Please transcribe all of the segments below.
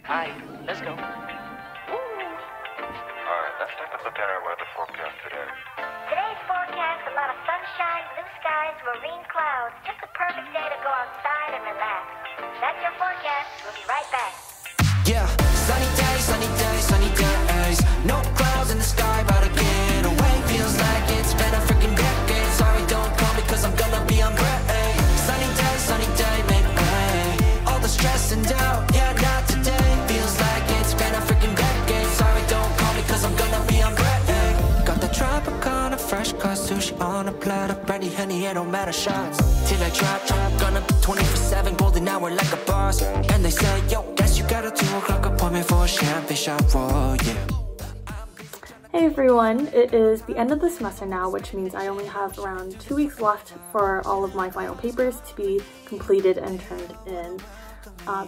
Hi, let's go. Alright, let's take a look at our weather forecast today. Today's forecast, a lot of sunshine, blue skies, marine clouds. Just a perfect day to go outside and relax. That's your forecast. We'll be right back. Yeah, sunny days, sunny days, sunny days. No clouds in the sky, about to get away. Feels like it's been a freaking decade. Sorry, don't call me cause I'm gonna be on break. Sunny day, make way. All the stress and doubt, yeah, not today. Feels like it's been a freaking decade. Sorry, don't call me cause I'm gonna be on break. Got the Tropicana, fresh cut sushi on a platter. Brandy, honey, it don't matter, shots till I drop. Gonna be 24/7, golden hour like a boss. And they say, yo, guess you got a 2 o'clock appointment for a champagne shot, whoa, yeah. Hey everyone, it is the end of the semester now, which means I only have around 2 weeks left for all of my final papers to be completed and turned in.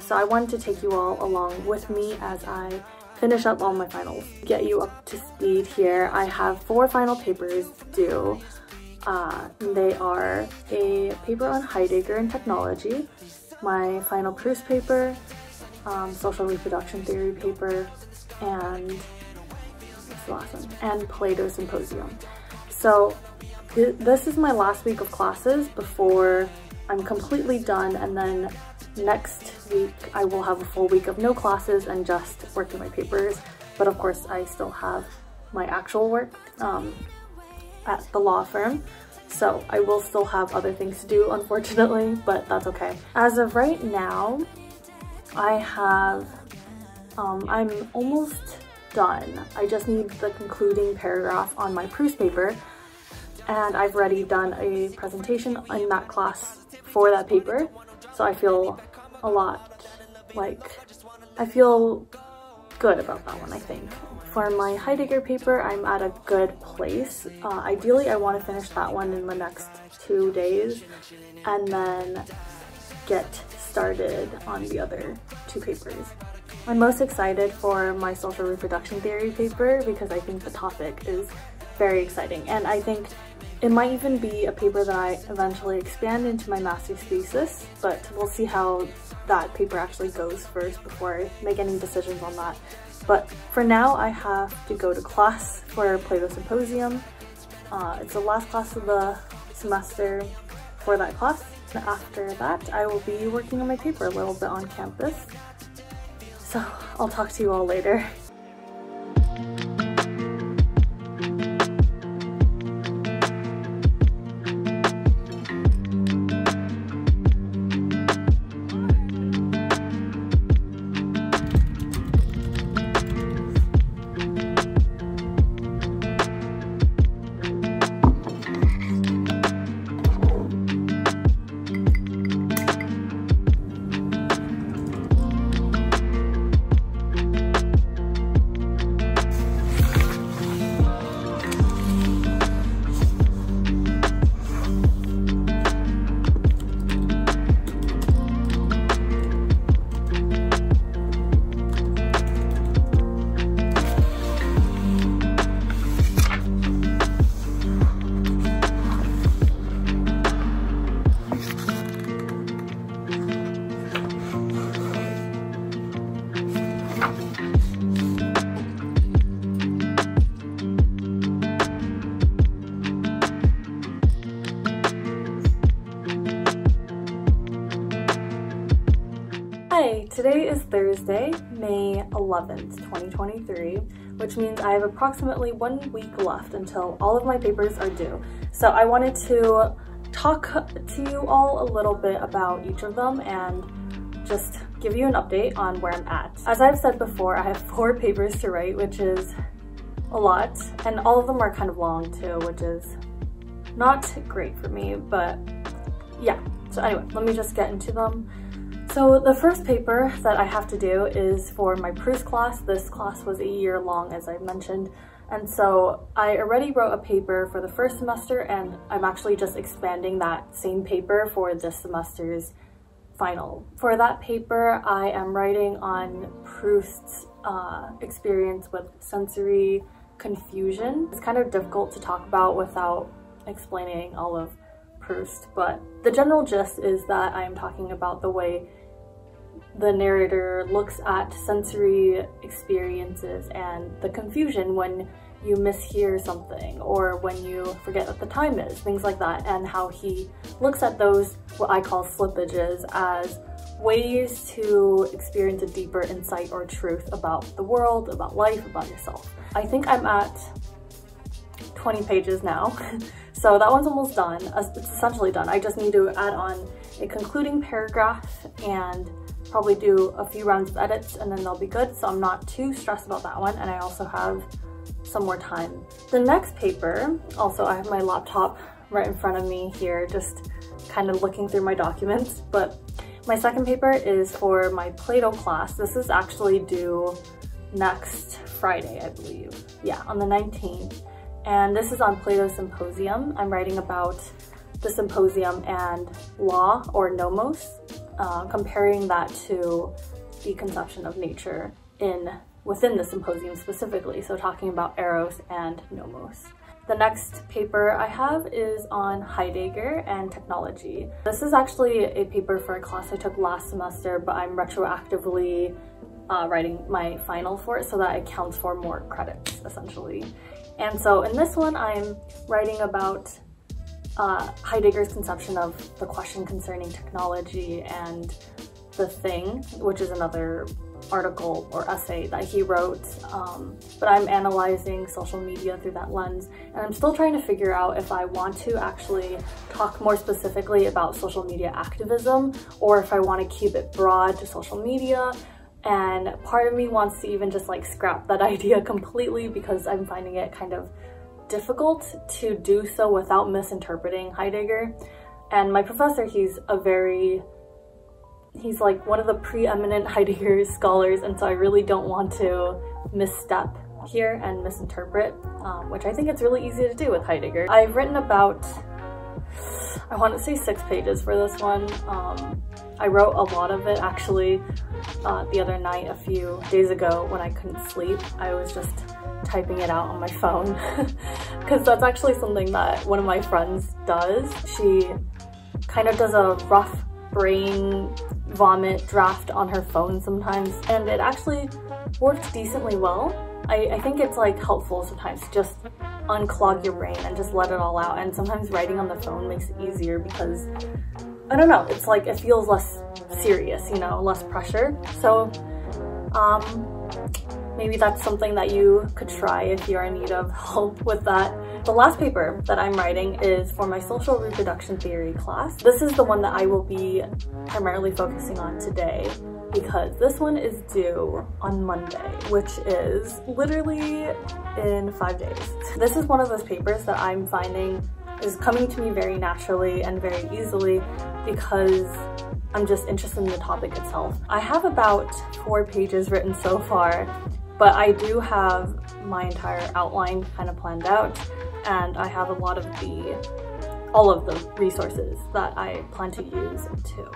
So I wanted to take you all along with me as I finish up all my finals. To get you up to speed here, I have 4 final papers due. They are a paper on Heidegger and technology, my final Proust paper, social reproduction theory paper, and last one, and Plato Symposium. So this is my last week of classes before I'm completely done, and then next week I will have a full week of no classes and just working my papers. But of course I still have my actual work at the law firm, so I will still have other things to do, unfortunately, but that's okay. As of right now, I have I'm almost done. I just need the concluding paragraph on my Proust paper, and I've already done a presentation in that class for that paper, so I feel a lot I feel good about that one, I think. For my Heidegger paper, I'm at a good place. Ideally, I want to finish that one in the next 2 days and then get started on the other 2 papers. I'm most excited for my social reproduction theory paper because I think the topic is very exciting, and I think it might even be a paper that I eventually expand into my master's thesis, but we'll see how that paper actually goes first before I make any decisions on that. But for now, I have to go to class for Plato Symposium. It's the last class of the semester for that class. And after that, I will be working on my paper a little bit on campus. So I'll talk to you all later. Hi, today is Thursday, May 11th, 2023, which means I have approximately 1 week left until all of my papers are due. So I wanted to talk to you all a little bit about each of them and just give you an update on where I'm at. As I've said before, I have 4 papers to write, which is a lot, and all of them are kind of long too, which is not great for me, but yeah. So anyway, let me just get into them. So the first paper that I have to do is for my Proust class. This class was a year long, as I mentioned, and so I already wrote a paper for the first semester, and I'm actually just expanding that same paper for this semester's final. For that paper, I am writing on Proust's experience with sensory confusion. It's kind of difficult to talk about without explaining all of Proust, but the general gist is that I am talking about the way the narrator looks at sensory experiences and the confusion when you mishear something or when you forget what the time is, things like that, and how he looks at those, what I call slippages, as ways to experience a deeper insight or truth about the world, about life, about yourself. I think I'm at 20 pages now, so that one's almost done. It's essentially done. I just need to add on a concluding paragraph and probably do a few rounds of edits, and then they'll be good, so I'm not too stressed about that one, and I also have some more time. The next paper, also I have my laptop right in front of me here, just kind of looking through my documents, but my second paper is for my Plato class. This is actually due next Friday, I believe. Yeah, on the 19th. And this is on Plato's Symposium. I'm writing about the symposium and law, or nomos, comparing that to the conception of nature within the symposium specifically, so talking about eros and nomos. The next paper I have is on Heidegger and technology. This is actually a paper for a class I took last semester, but I'm retroactively writing my final for it so that it counts for more credits, essentially. And so in this one, I'm writing about Heidegger's conception of the question concerning technology and the thing, which is another article or essay that he wrote, but I'm analyzing social media through that lens, and I'm still trying to figure out if I want to actually talk more specifically about social media activism or if I want to keep it broad to social media. And part of me wants to even just like scrap that idea completely because I'm finding it kind of difficult to do so without misinterpreting Heidegger. And my professor, he's like one of the preeminent Heidegger scholars, and so I really don't want to misstep here and misinterpret, which I think it's really easy to do with Heidegger. I've written about, I want to say 6 pages for this one. I wrote a lot of it actually the other night, a few days ago when I couldn't sleep. I was just typing it out on my phone because that's actually something that one of my friends does. She kind of does a rough brain vomit draft on her phone sometimes, and it actually worked decently well. I think it's like helpful sometimes to just unclog your brain and just let it all out, and sometimes writing on the phone makes it easier because, I don't know, it's like it feels less serious, you know, less pressure. So maybe that's something that you could try if you're in need of help with that. The last paper that I'm writing is for my social reproduction theory class. This is the one that I will be primarily focusing on today because this one is due on Monday, which is literally in 5 days. This is one of those papers that I'm finding is coming to me very naturally and very easily because I'm just interested in the topic itself. I have about 4 pages written so far, but I do have my entire outline kind of planned out, and I have a lot of all of the resources that I plan to use too.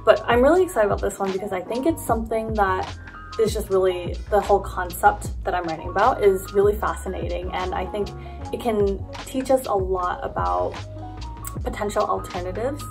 But I'm really excited about this one because I think it's something that is just really, the whole concept that I'm writing about is really fascinating, and I think it can teach us a lot about potential alternatives.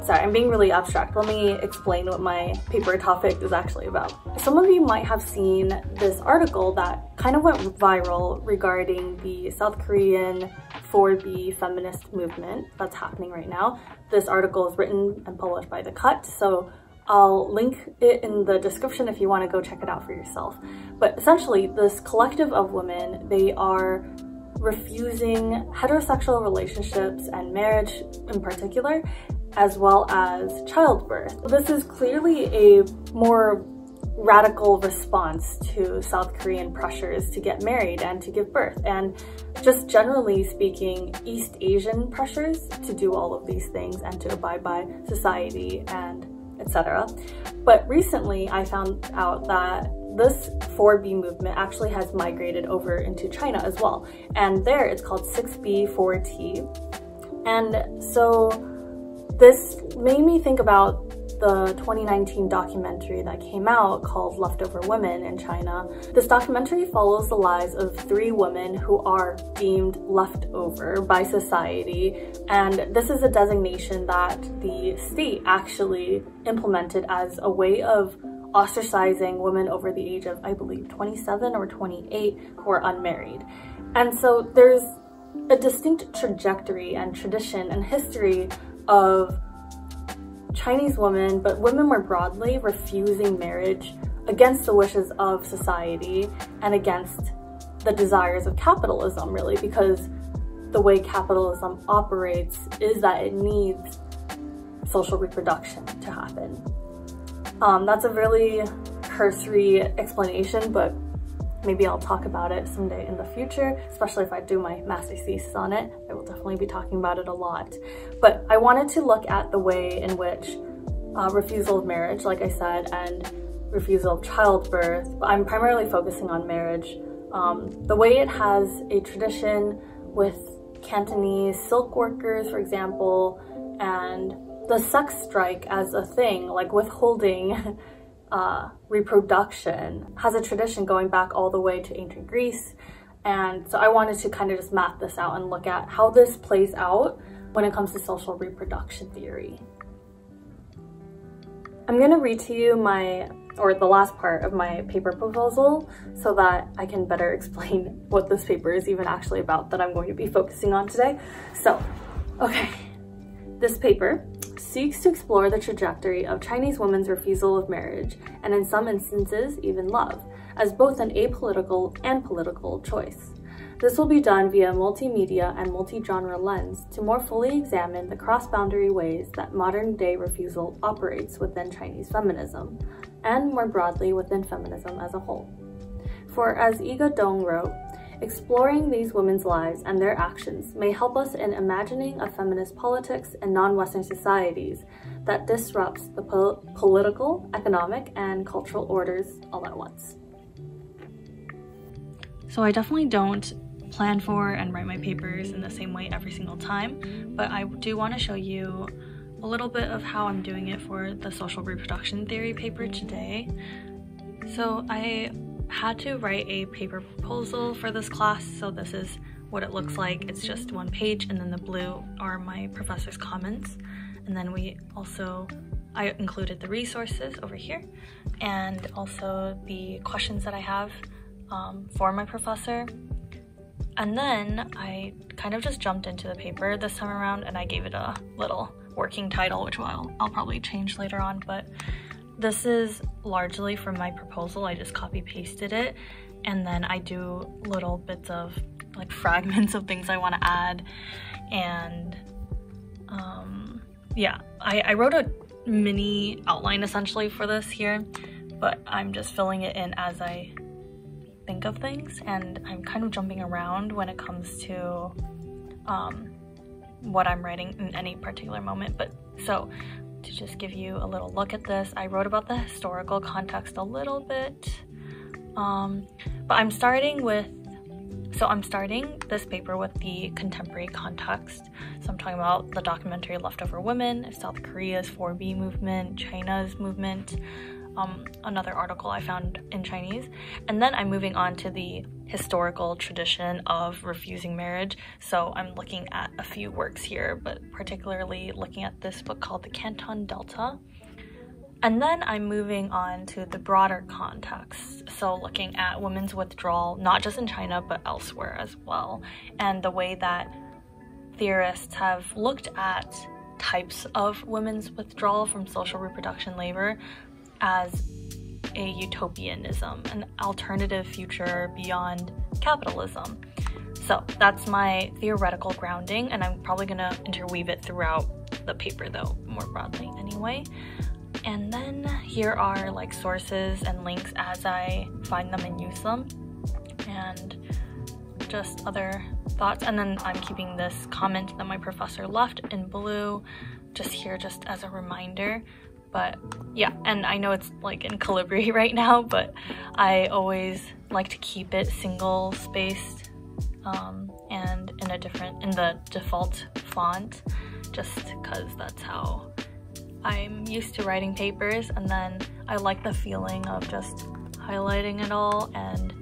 Sorry, I'm being really abstract. Let me explain what my paper topic is actually about. Some of you might have seen this article that kind of went viral regarding the South Korean 4B feminist movement that's happening right now. This article is written and published by The Cut, so I'll link it in the description if you want to go check it out for yourself. But essentially, this collective of women, they are refusing heterosexual relationships and marriage in particular, as well as childbirth. This is clearly a more radical response to South Korean pressures to get married and to give birth, and just generally speaking, East Asian pressures to do all of these things and to abide by society and etc. But recently I found out that this 4B movement actually has migrated over into China as well, and there it's called 6B4T. And so this made me think about the 2019 documentary that came out called Leftover Women in China. This documentary follows the lives of 3 women who are deemed leftover by society, and this is a designation that the state actually implemented as a way of ostracizing women over the age of, I believe, 27 or 28 who are unmarried. And so there's a distinct trajectory and tradition and history of Chinese women, but women more broadly, refusing marriage against the wishes of society and against the desires of capitalism, really, because the way capitalism operates is that it needs social reproduction to happen. That's a really cursory explanation, but maybe I'll talk about it someday in the future, especially if I do my master's thesis on it. I will definitely be talking about it a lot. But I wanted to look at the way in which refusal of marriage, like I said, and refusal of childbirth, but I'm primarily focusing on marriage. The way it has a tradition with Cantonese silk workers, for example, and the sex strike as a thing, like withholding reproduction, has a tradition going back all the way to ancient Greece. And so I wanted to kind of just map this out and look at how this plays out when it comes to social reproduction theory. I'm going to read to you the last part of my paper proposal so that I can better explain what this paper is even actually about that I'm going to be focusing on today. So, okay, this paper seeks to explore the trajectory of Chinese women's refusal of marriage, and in some instances even love, as both an apolitical and political choice. This will be done via a multimedia and multi-genre lens to more fully examine the cross-boundary ways that modern-day refusal operates within Chinese feminism, and more broadly within feminism as a whole. For as Yiga Dong wrote, exploring these women's lives and their actions may help us in imagining a feminist politics in non-Western societies that disrupts the political, economic, and cultural orders all at once. So I definitely don't plan for and write my papers in the same way every single time, but I do want to show you a little bit of how I'm doing it for the social reproduction theory paper today. So I had to write a paper proposal for this class, so this is what it looks like. It's just 1 page, and then the blue are my professor's comments, and then I included the resources over here and also the questions that I have for my professor. And then I kind of just jumped into the paper this time around, and I gave it a little working title, which I'll probably change later on, but this is largely from my proposal. I just copy pasted it, and then I do little bits of like fragments of things I want to add. And yeah, I wrote a mini outline essentially for this here, but I'm just filling it in as I think of things, and I'm kind of jumping around when it comes to what I'm writing in any particular moment. But so to just give you a little look at this, I wrote about the historical context a little bit, but I'm starting this paper with the contemporary context. So I'm talking about the documentary Leftover Women, South Korea's 4B movement, China's movement, another article I found in Chinese, and then I'm moving on to the historical tradition of refusing marriage. So I'm looking at a few works here, but particularly looking at this book called The Canton Delta. And then I'm moving on to the broader context, so looking at women's withdrawal, not just in China, but elsewhere as well, and the way that theorists have looked at types of women's withdrawal from social reproduction labor as a utopianism, an alternative future beyond capitalism. So that's my theoretical grounding, and I'm probably gonna interweave it throughout the paper though, more broadly anyway. And then here are like sources and links as I find them and use them, and just other thoughts. And then I'm keeping this comment that my professor left in blue just here, just as a reminder. But yeah, and I know it's like in Calibri right now, but I always like to keep it single spaced and in the default font, just because that's how I'm used to writing papers, and then I like the feeling of just highlighting it all and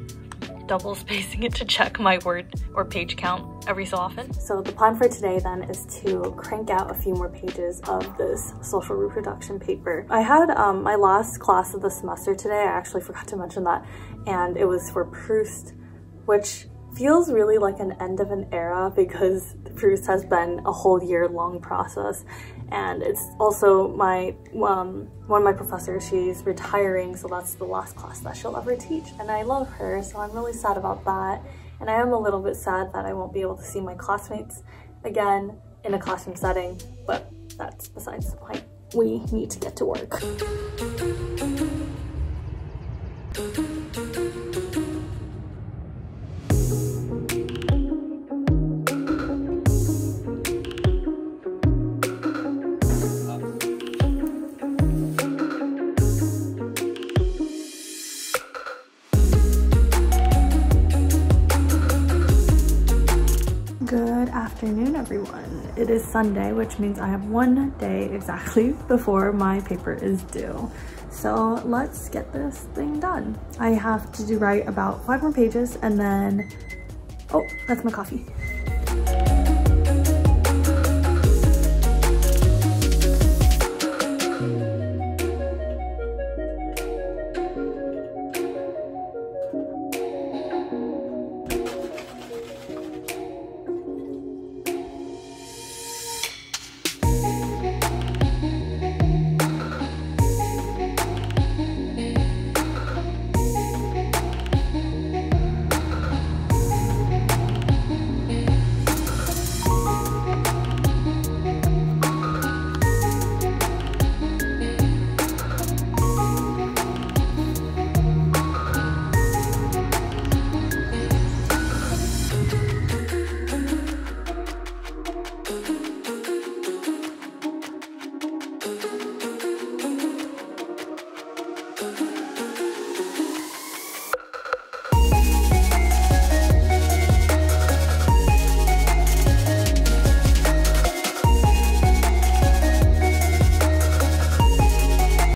double spacing it to check my word or page count every so often. So the plan for today then is to crank out a few more pages of this social reproduction paper. I had my last class of the semester today. I actually forgot to mention that, and it was for Proust, which feels really like an end of an era because Proust has been a whole year-long process, and it's also my one of my professors, she's retiring, so that's the last class that she'll ever teach, and I love her, so I'm really sad about that. And I am a little bit sad that I won't be able to see my classmates again in a classroom setting, but that's besides the point. We need to get to work. Good afternoon, everyone. It is Sunday, which means I have one day exactly before my paper is due. So let's get this thing done. I have to write about 5 more pages, and then, oh, that's my coffee.